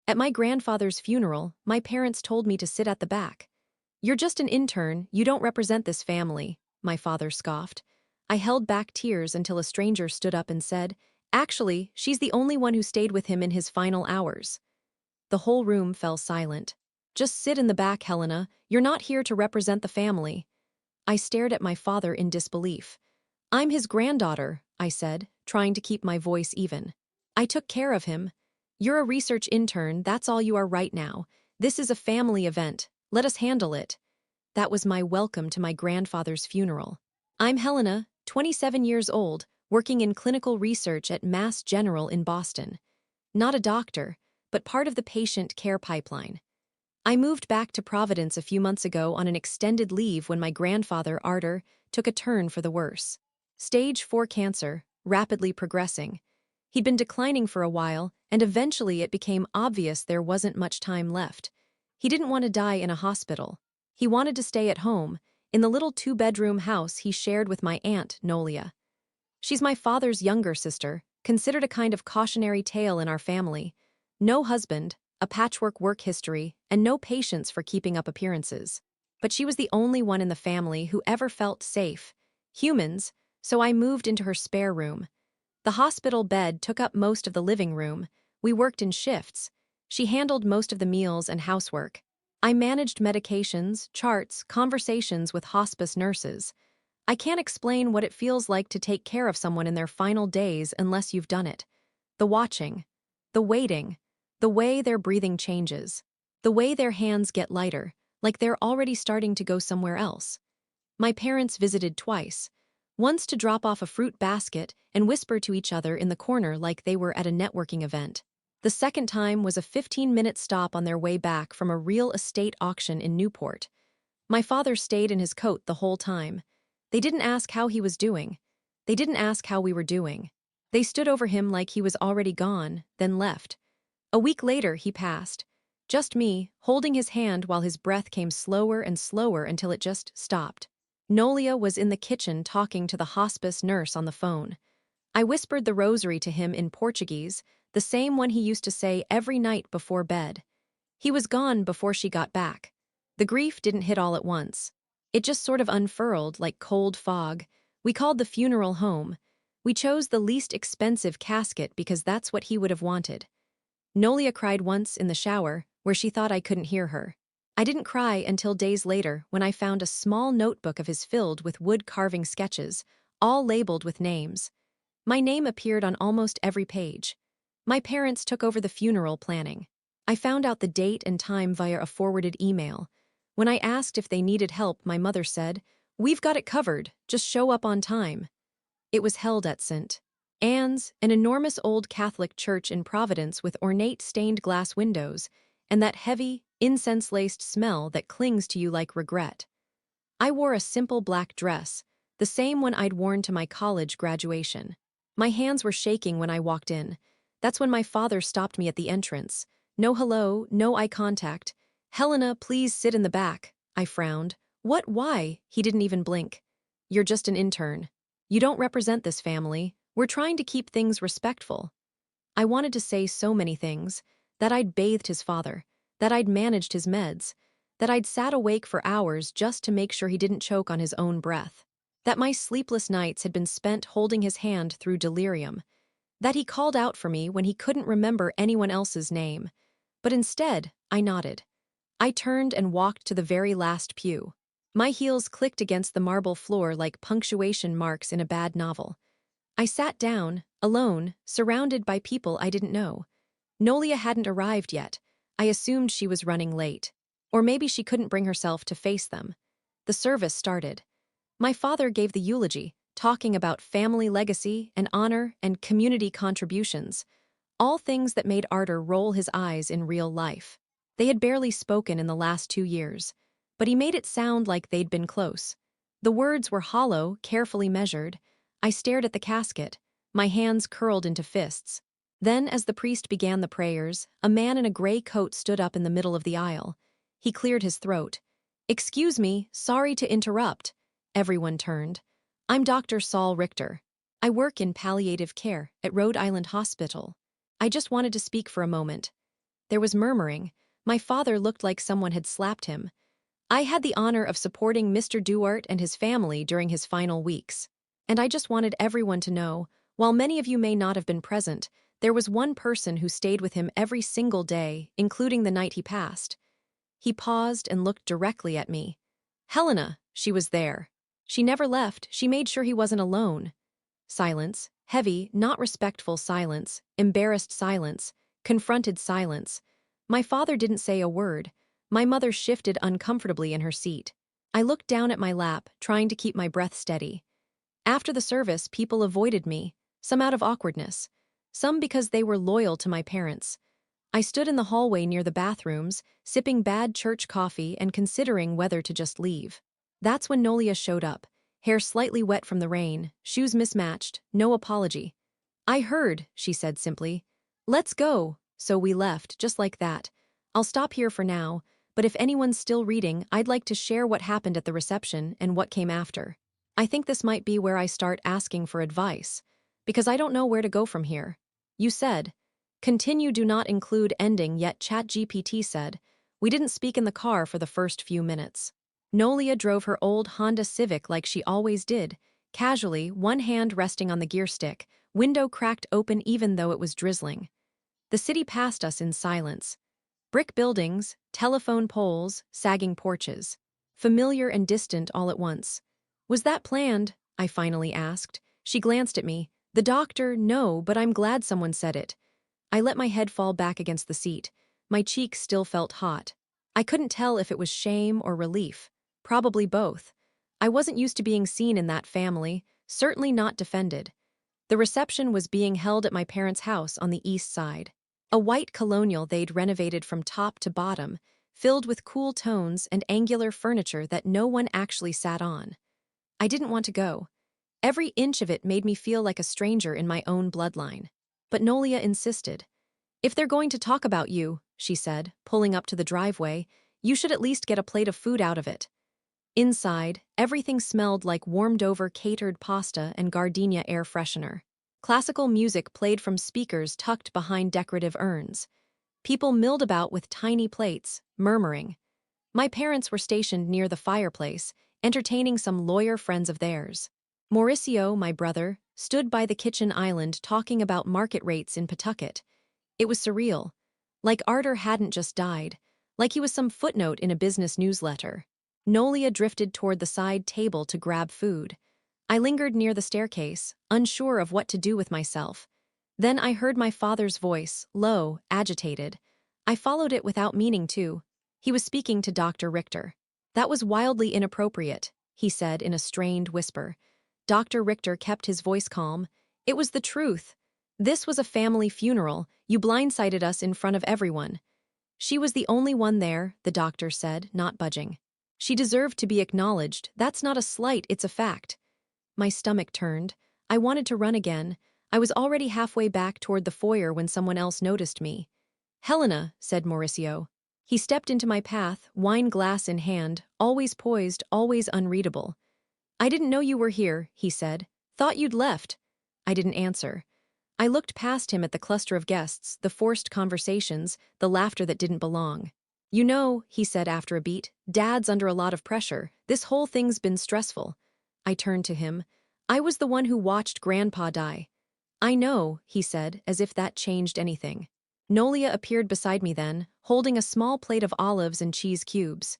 At my grandfather's funeral, my parents told me to sit at the back. "You're just an intern, you don't represent this family," my father scoffed. I held back tears until a stranger stood up and said, "Actually, she's the only one who stayed with him in his final hours." The whole room fell silent. "Just sit in the back, Helena. You're not here to represent the family." I stared at my father in disbelief. "I'm his granddaughter," I said, trying to keep my voice even. "I took care of him. You're a research intern, that's all you are right now. This is a family event. Let us handle it." That was my welcome to my grandfather's funeral. "I'm Helena, 27 years old, working in clinical research at Mass General in Boston. Not a doctor, but part of the patient care pipeline. I moved back to Providence a few months ago on an extended leave when my grandfather, Arter, took a turn for the worse. Stage 4 cancer, rapidly progressing. He'd been declining for a while, and eventually it became obvious there wasn't much time left. He didn't want to die in a hospital. He wanted to stay at home, in the little 2-bedroom house he shared with my aunt, Nolia. She's my father's younger sister, considered a kind of cautionary tale in our family. No husband, a patchwork work history, and no patience for keeping up appearances. But she was the only one in the family who ever felt safe. Humans, so I moved into her spare room. The hospital bed took up most of the living room. We worked in shifts. She handled most of the meals and housework. I managed medications, charts, conversations with hospice nurses. I can't explain what it feels like to take care of someone in their final days unless you've done it. The watching, the waiting, the way their breathing changes, the way their hands get lighter, like they're already starting to go somewhere else. My parents visited twice. Once to drop off a fruit basket and whisper to each other in the corner like they were at a networking event. The second time was a 15-minute stop on their way back from a real estate auction in Newport. My father stayed in his coat the whole time. They didn't ask how he was doing. They didn't ask how we were doing. They stood over him like he was already gone, then left. A week later, he passed. Just me, holding his hand while his breath came slower and slower until it just stopped. Nolia was in the kitchen talking to the hospice nurse on the phone. I whispered the rosary to him in Portuguese, the same one he used to say every night before bed. He was gone before she got back. The grief didn't hit all at once. It just sort of unfurled like cold fog. We called the funeral home. We chose the least expensive casket because that's what he would have wanted. Nolia cried once in the shower, where she thought I couldn't hear her. I didn't cry until days later when I found a small notebook of his filled with wood-carving sketches, all labeled with names. My name appeared on almost every page. My parents took over the funeral planning. I found out the date and time via a forwarded email. When I asked if they needed help, my mother said, "We've got it covered, just show up on time." It was held at St. Anne's, an enormous old Catholic church in Providence with ornate stained glass windows, and that heavy, incense-laced smell that clings to you like regret. I wore a simple black dress, the same one I'd worn to my college graduation. My hands were shaking when I walked in. That's when my father stopped me at the entrance. No hello, no eye contact. "Helena, please sit in the back," I frowned. "What, why?" He didn't even blink. "You're just an intern. You don't represent this family. We're trying to keep things respectful." I wanted to say so many things. That I'd bathed his father. That I'd managed his meds. That I'd sat awake for hours just to make sure he didn't choke on his own breath. That my sleepless nights had been spent holding his hand through delirium. That he called out for me when he couldn't remember anyone else's name. But instead, I nodded. I turned and walked to the very last pew. My heels clicked against the marble floor like punctuation marks in a bad novel. I sat down, alone, surrounded by people I didn't know. Nolia hadn't arrived yet. I assumed she was running late. Or maybe she couldn't bring herself to face them. The service started. My father gave the eulogy, talking about family legacy and honor and community contributions, all things that made Arter roll his eyes in real life. They had barely spoken in the last 2 years, but he made it sound like they'd been close. The words were hollow, carefully measured. I stared at the casket, my hands curled into fists. Then, as the priest began the prayers, a man in a gray coat stood up in the middle of the aisle. He cleared his throat. "Excuse me, sorry to interrupt." Everyone turned. "I'm Dr. Saul Richter. I work in palliative care at Rhode Island Hospital. I just wanted to speak for a moment." There was murmuring. My father looked like someone had slapped him. I had the honor of supporting Mr. Duart and his family during his final weeks. And I just wanted everyone to know, while many of you may not have been present, there was one person who stayed with him every single day, including the night he passed. He paused and looked directly at me. Helena, she was there. She never left, she made sure he wasn't alone. Silence, heavy, not respectful silence, embarrassed silence, confronted silence. My father didn't say a word. My mother shifted uncomfortably in her seat. I looked down at my lap, trying to keep my breath steady. After the service, people avoided me, some out of awkwardness, some because they were loyal to my parents. I stood in the hallway near the bathrooms, sipping bad church coffee and considering whether to just leave. That's when Nolia showed up, hair slightly wet from the rain, shoes mismatched, no apology. I heard, she said simply. Let's go. So we left, just like that. I'll stop here for now, but if anyone's still reading, I'd like to share what happened at the reception and what came after. I think this might be where I start asking for advice, because I don't know where to go from here. You said, continue do not include ending, yet ChatGPT said, we didn't speak in the car for the first few minutes. Nolia drove her old Honda Civic like she always did, casually, one hand resting on the gear stick, window cracked open even though it was drizzling. The city passed us in silence. Brick buildings, telephone poles, sagging porches. Familiar and distant all at once. Was that planned? I finally asked. She glanced at me. The doctor, no, but I'm glad someone said it. I let my head fall back against the seat. My cheeks still felt hot. I couldn't tell if it was shame or relief. Probably both. I wasn't used to being seen in that family, certainly not defended. The reception was being held at my parents' house on the east side. A white colonial they'd renovated from top to bottom, filled with cool tones and angular furniture that no one actually sat on. I didn't want to go. Every inch of it made me feel like a stranger in my own bloodline. But Nolia insisted. If they're going to talk about you, she said, pulling up to the driveway, you should at least get a plate of food out of it. Inside, everything smelled like warmed-over catered pasta and gardenia air freshener. Classical music played from speakers tucked behind decorative urns. People milled about with tiny plates, murmuring. My parents were stationed near the fireplace, entertaining some lawyer friends of theirs. Mauricio, my brother, stood by the kitchen island talking about market rates in Pawtucket. It was surreal. Like Arter hadn't just died, like he was some footnote in a business newsletter. Nolia drifted toward the side table to grab food. I lingered near the staircase, unsure of what to do with myself. Then I heard my father's voice, low, agitated. I followed it without meaning to. He was speaking to Dr. Richter. That was wildly inappropriate, he said in a strained whisper. Dr. Richter kept his voice calm. It was the truth. This was a family funeral. You blindsided us in front of everyone. She was the only one there, the doctor said, not budging. She deserved to be acknowledged. That's not a slight, it's a fact. My stomach turned. I wanted to run again. I was already halfway back toward the foyer when someone else noticed me. Helena, said Mauricio. He stepped into my path, wine glass in hand, always poised, always unreadable. I didn't know you were here, he said. Thought you'd left. I didn't answer. I looked past him at the cluster of guests, the forced conversations, the laughter that didn't belong. You know, he said after a beat, Dad's under a lot of pressure. This whole thing's been stressful. I turned to him. I was the one who watched Grandpa die. I know, he said, as if that changed anything. Nolia appeared beside me then, holding a small plate of olives and cheese cubes.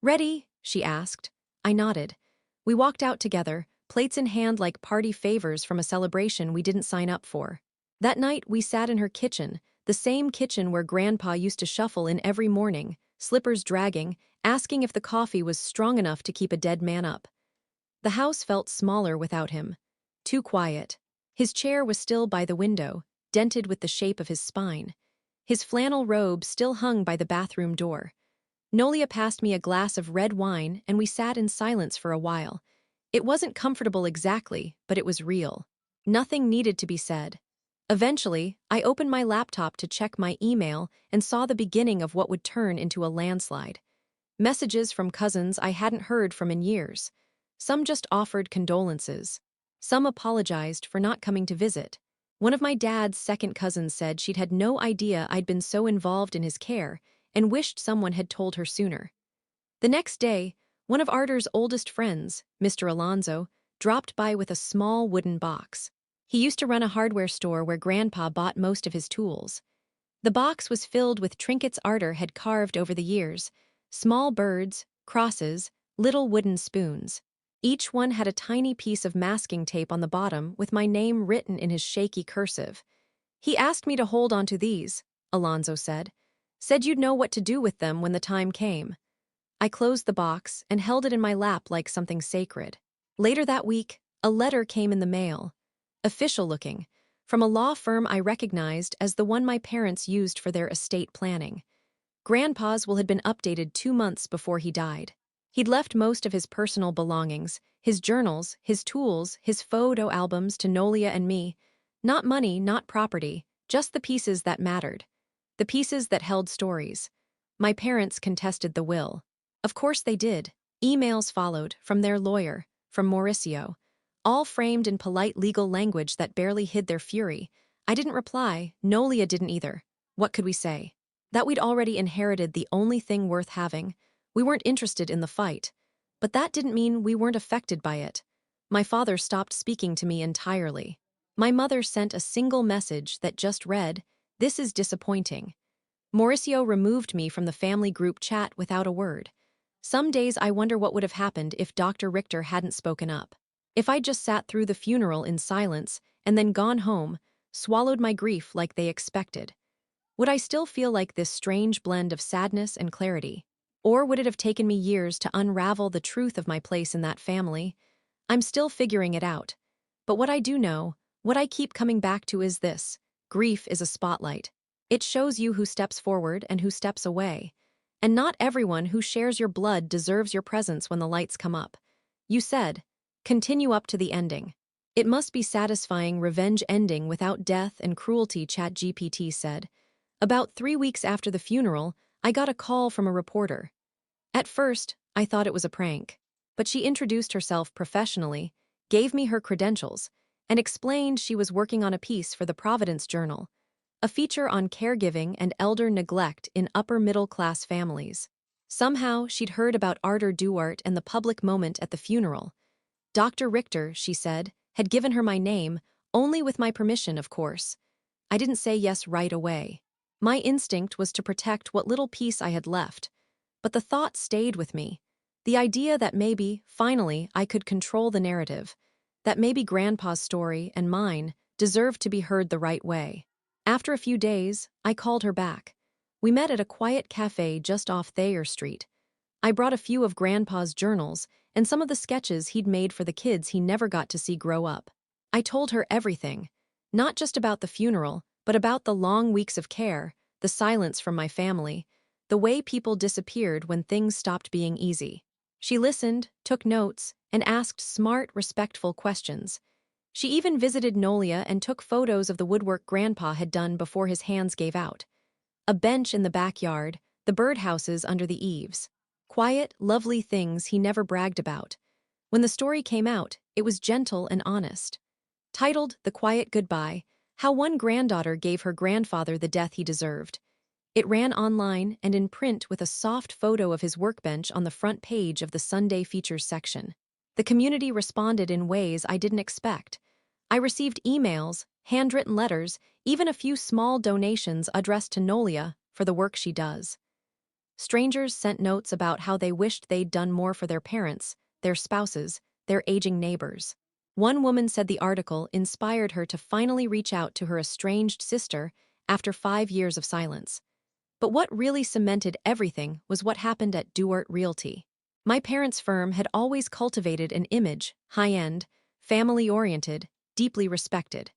Ready? She asked. I nodded. We walked out together, plates in hand like party favors from a celebration we didn't sign up for. That night we sat in her kitchen, the same kitchen where Grandpa used to shuffle in every morning, slippers dragging, asking if the coffee was strong enough to keep a dead man up. The house felt smaller without him. Too quiet. His chair was still by the window, dented with the shape of his spine. His flannel robe still hung by the bathroom door. Nolia passed me a glass of red wine and we sat in silence for a while. It wasn't comfortable exactly, but it was real. Nothing needed to be said. Eventually, I opened my laptop to check my email and saw the beginning of what would turn into a landslide. Messages from cousins I hadn't heard from in years. Some just offered condolences. Some apologized for not coming to visit. One of my dad's second cousins said she'd had no idea I'd been so involved in his care and wished someone had told her sooner. The next day, one of Arter's oldest friends, Mr. Alonzo, dropped by with a small wooden box. He used to run a hardware store where Grandpa bought most of his tools. The box was filled with trinkets Arter had carved over the years: small birds, crosses, little wooden spoons. Each one had a tiny piece of masking tape on the bottom with my name written in his shaky cursive. "He asked me to hold on to these," Alonzo said. "Said you'd know what to do with them when the time came." I closed the box and held it in my lap like something sacred. Later that week, a letter came in the mail. Official-looking, from a law firm I recognized as the one my parents used for their estate planning. Grandpa's will had been updated 2 months before he died. He'd left most of his personal belongings, his journals, his tools, his photo albums to Nolia and me. Not money, not property, just the pieces that mattered. The pieces that held stories. My parents contested the will. Of course they did. Emails followed, from their lawyer, from Mauricio, all framed in polite legal language that barely hid their fury. I didn't reply, Nolia didn't either. What could we say? That we'd already inherited the only thing worth having. We weren't interested in the fight. But that didn't mean we weren't affected by it. My father stopped speaking to me entirely. My mother sent a single message that just read, "This is disappointing." Mauricio removed me from the family group chat without a word. Some days I wonder what would have happened if Dr. Richter hadn't spoken up. If I'd just sat through the funeral in silence and then gone home, swallowed my grief like they expected. Would I still feel like this strange blend of sadness and clarity? Or would it have taken me years to unravel the truth of my place in that family? I'm still figuring it out. But what I do know, what I keep coming back to is this: grief is a spotlight. It shows you who steps forward and who steps away. And not everyone who shares your blood deserves your presence when the lights come up. You said, "Continue up to the ending." It must be satisfying revenge ending without death and cruelty, ChatGPT said. About 3 weeks after the funeral, I got a call from a reporter. At first, I thought it was a prank. But she introduced herself professionally, gave me her credentials, and explained she was working on a piece for the Providence Journal, a feature on caregiving and elder neglect in upper-middle-class families. Somehow, she'd heard about Arter Duarte and the public moment at the funeral. Dr. Richter, she said, had given her my name, only with my permission, of course. I didn't say yes right away. My instinct was to protect what little piece I had left. But the thought stayed with me. The idea that maybe, finally, I could control the narrative. That maybe Grandpa's story and mine deserved to be heard the right way. After a few days, I called her back. We met at a quiet cafe just off Thayer Street. I brought a few of Grandpa's journals and some of the sketches he'd made for the kids he never got to see grow up. I told her everything, not just about the funeral, but about the long weeks of care, the silence from my family, the way people disappeared when things stopped being easy. She listened, took notes, and asked smart, respectful questions. She even visited Nolia and took photos of the woodwork Grandpa had done before his hands gave out. A bench in the backyard, the birdhouses under the eaves. Quiet, lovely things he never bragged about. When the story came out, it was gentle and honest. Titled The Quiet Goodbye, How One Granddaughter Gave Her Grandfather the Death He Deserved. It ran online and in print with a soft photo of his workbench on the front page of the Sunday Features section. The community responded in ways I didn't expect. I received emails, handwritten letters, even a few small donations addressed to Nolia for the work she does. Strangers sent notes about how they wished they'd done more for their parents, their spouses, their aging neighbors. One woman said the article inspired her to finally reach out to her estranged sister after 5 years of silence. But what really cemented everything was what happened at Duarte Realty. My parents' firm had always cultivated an image, high-end, family-oriented, deeply respected.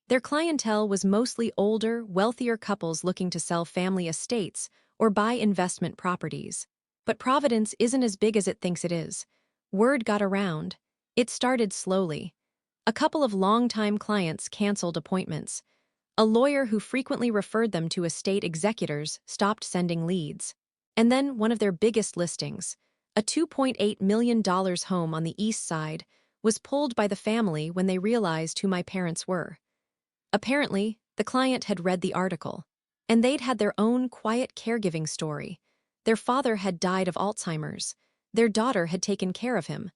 Their clientele was mostly older, wealthier couples looking to sell family estates or buy investment properties. But Providence isn't as big as it thinks it is. Word got around. It started slowly. A couple of longtime clients canceled appointments. A lawyer who frequently referred them to estate executors stopped sending leads. And then one of their biggest listings, a $2.8 million home on the east side, was pulled by the family when they realized who my parents were. Apparently, the client had read the article, and they'd had their own quiet caregiving story. Their father had died of Alzheimer's. Their daughter had taken care of him.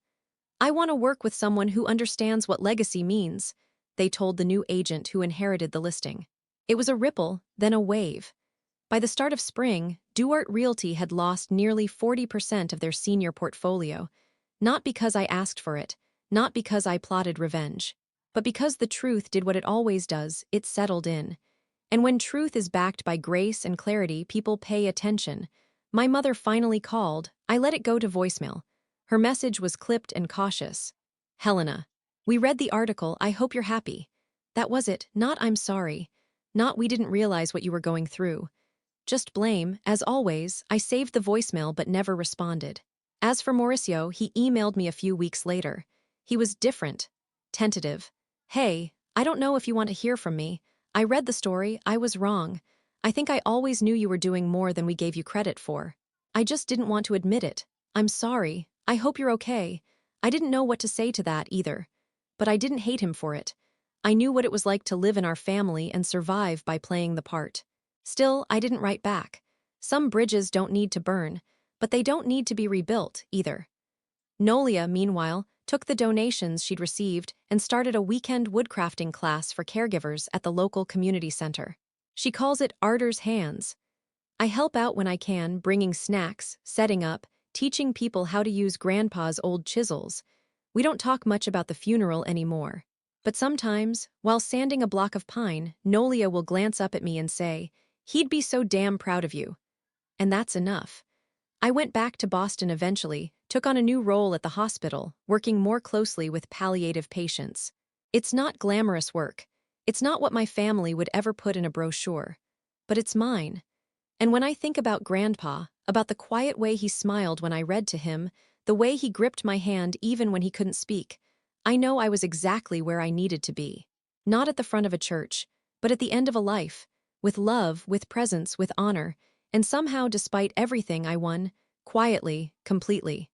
"I want to work with someone who understands what legacy means," they told the new agent who inherited the listing. It was a ripple, then a wave. By the start of spring, Duarte Realty had lost nearly 40% of their senior portfolio, not because I asked for it, not because I plotted revenge, but because the truth did what it always does, it settled in. And when truth is backed by grace and clarity, people pay attention. My mother finally called. I let it go to voicemail. Her message was clipped and cautious. "Helena, we read the article, I hope you're happy." That was it, not "I'm sorry." Not "we didn't realize what you were going through." Just blame. As always, I saved the voicemail but never responded. As for Mauricio, he emailed me a few weeks later. He was different. Tentative. "Hey, I don't know if you want to hear from me. I read the story, I was wrong. I think I always knew you were doing more than we gave you credit for. I just didn't want to admit it. I'm sorry. I hope you're okay." I didn't know what to say to that either. But I didn't hate him for it. I knew what it was like to live in our family and survive by playing the part. Still, I didn't write back. Some bridges don't need to burn, but they don't need to be rebuilt either. Nolia, meanwhile, took the donations she'd received and started a weekend woodcrafting class for caregivers at the local community center. She calls it Arter's Hands. I help out when I can, bringing snacks, setting up, teaching people how to use Grandpa's old chisels. We don't talk much about the funeral anymore. But sometimes, while sanding a block of pine, Nolia will glance up at me and say, "He'd be so damn proud of you." And that's enough. I went back to Boston eventually, took on a new role at the hospital, working more closely with palliative patients. It's not glamorous work. It's not what my family would ever put in a brochure. But it's mine. And when I think about Grandpa, about the quiet way he smiled when I read to him, the way he gripped my hand even when he couldn't speak, I know I was exactly where I needed to be. Not at the front of a church, but at the end of a life, with love, with presence, with honor, and somehow, despite everything, I won, quietly, completely.